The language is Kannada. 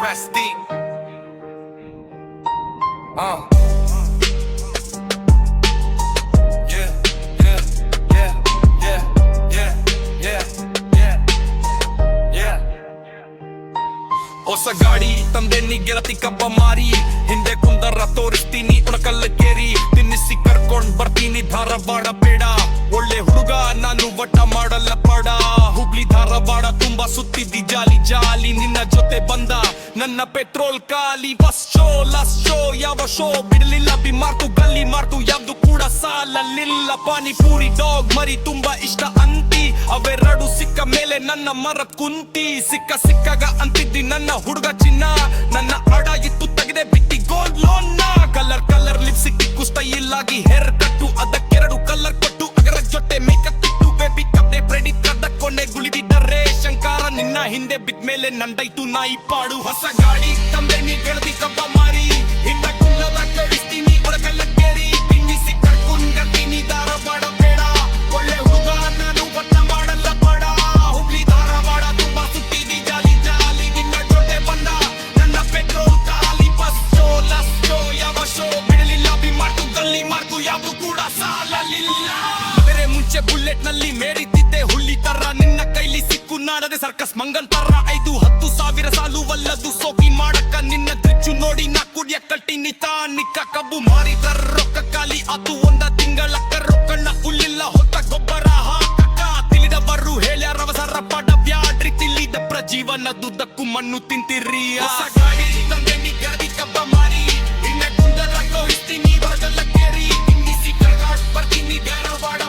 Rusty. Yeah, yeah, yeah, yeah, yeah, yeah, yeah, yeah. ಹೊಸ ಗಾಡಿ ತಂದೆ ನೀ ಗೆಳತಿ ಕಬ್ಬ ಮಾರಿ ಹಿಂದೆ ಕುಂದರ ತೋರಿಸ್ತೀನಿ ಉಣಕಲ್ಲ ಕೇರಿ ತಿನ್ನಿಸಿ ಕರ್ಕೊಂಡ್ ಬರ್ತೀನಿ ಧಾರವಾಡ ಬೇಡ ಒಳ್ಳೆ ಹುಡುಗ ನಾನು ಒಟ್ಟ ಮಾಡಲ್ಲ ಪಡ ಹುಬ್ಳಿ ಧಾರವಾಡ ತುಂಬಾ ಸುತ್ತಿದ್ದಿ ಜಾಲಿ ಜಾಲಿ ನಿನ್ನ ಜೊತೆ ಬಂದ ನನ್ನ ಪೆಟ್ರೋಲ್ ಖಾಲಿ ಬಸ್ ಶೋ ಲಸ್ ಶೋ ಯಾವ ಶೋ ಬಿಡಲಿಲ್ಲ ಬಿಮಾರ್ತು ಗಲ್ಲಿ ಮಾರ್ತು ಯಾವ್ದು ಕೂಡ ಸಾಲಲಿಲ್ಲ ಪಾನಿಪೂರಿ ಡಾಗ್ ಮರಿ ತುಂಬಾ ಇಷ್ಟ ಅಂತಿ ಅವೆರಡು ಸಿಕ್ಕ ಮೇಲೆ ನನ್ನ ಮರ ಕುಂತಿ ಸಿಕ್ಕಾಗ ಅಂತಿದ್ದಿ ನನ್ನ ಹುಡುಗ ಚಿನ್ನ ನನ್ನ ಅಡ ಇತ್ತು ತೆಗೆದೆ ಬಿಟ್ಟಿ ಗೋಲ್ಡ್ ಲೋನ್ ಕಲರ್ ಲಿಪ್ಸಿಕ್ ಸ್ಟೈಲ್ ಆಗಿ ಹೇರ್ ಕಟ್ಟು ಅದಕ್ಕೆರಡು ಕಲರ್ ಕೊಟ್ಟು ಅದರ ಜೊತೆ ಮೇಕಪ್ ಇಟ್ಟು ಬೇಬಿ ಕಪ್ಪೆ ಪ್ರೆಡಿ ಕದ ಕೊನೆ ಗುಳಿಬಿಟ್ಟರೆ ಶಂಕಾರ ನಿನ್ನ ಹಿಂದೆ ಬಿದ್ಮೇಲೆ ನಂದೈತು ನಾಯಿ ಪಾಡು ಹೊಸ ಗಾಡಿ ತಂದೆ ನೀ ಗೆಳತಿ ಕಬ್ಬ ಮಾರಿ ಹಿಂದ ಕುಲ್ಲದ ಕಳಿಸ್ತೀನಿ ಒಳಗಲ್ಲ ಕೇರಿ ತಿನ್ನಿಸಿ ಕರ್ಕೊಂಡ್ ಗರ್ತೀನಿ ಧಾರವಾಡ ಬೇಡ ಒಳ್ಳೆ ಹುಡುಗ ನಾನು ಒಟ್ಟ ಮಾಡಲ್ಲ ಪಡ ಹುಬ್ಳಿ ಧಾರವಾಡ ತುಂಬಾ ಸುತ್ತಿದಿ ಜಾಲಿ ಜಾಲಿ ನಿನ್ನ ಜೊತೆ ಬಂದ ನನ್ನ ಪೆಟ್ರೋಲ್ ಖಾಲಿ ಬಸ್ ಶೋ ಲಸ್ ಶೋ ಯಾವ ಶೋ ಬಿಡಲಿಲ್ಲ ಬಿಮಾರ್ತು ಗಲ್ಲಿ ಮಾರ್ತು ಯಾವುದು ಕೂಡ ಸಾಲಲಿಲ್ಲ ಬೇರೆ ಮುಂಚೆ ಬುಲೆಟ್ ನಲ್ಲಿ ಮೇರಿದ್ದಿದ್ದೆ ಹುಲ್ಲಿ ತರ ನಿನ್ನ ಕೈಲಿ ಸಿಕ್ಕು ನಾಡದೆ ಸರ್ಕಸ್ ಮಂಗನ್ ತರ 5-10 ಸಾವಿರ ಸಾಲುವಲ್ಲದು ಸೋಕಿ ಮಾಡಕ್ಕ ನಿನ್ನ ದ್ರಿಚ್ಚು ನೋಡಿ ನಾ ಕುಡಿಯ ಕಟ್ಟಿನಿ ತಾನಿಕ್ಕ ಕಬ್ಬು ಮಾರಿದ್ರ ರೊಕ್ಕ ಖಾಲಿ ಅದು ಒಂದ ತಿಂಗಳಕ್ಕ ರೊಕ್ಕಣ್ಣ ಹುಲ್ಲಿಲ್ಲ ಹೊತ್ತ ಗೊಬ್ಬರ ಹಾಕಕ್ಕ ತಿಳಿದವರು ಹೇಳ್ಯಾರವಸರ ಪಡ ಬ್ಯಾಡ್ರಿ ತಿಳಿದ ಪ್ರಜೀವನದುದ್ದಕ್ಕೂ ಮಣ್ಣು ತಿಂತಿರ್ರಿ ಹೊಸ ಗಾಡಿ ತಂದೆ ನೀ ಗೆಳತಿ ಕಬ್ಬ ಮಾರಿ ಇನ್ನ ಕುಂದರ ಕಳಿಸ್ತೀನಿ ಬರಗಲ್ಲ ಕೇರಿ ತಿನ್ನಿಸಿ ಕರ್ನಾಟ್ ಬರ್ತೀನಿ ಧಾರವಾಡ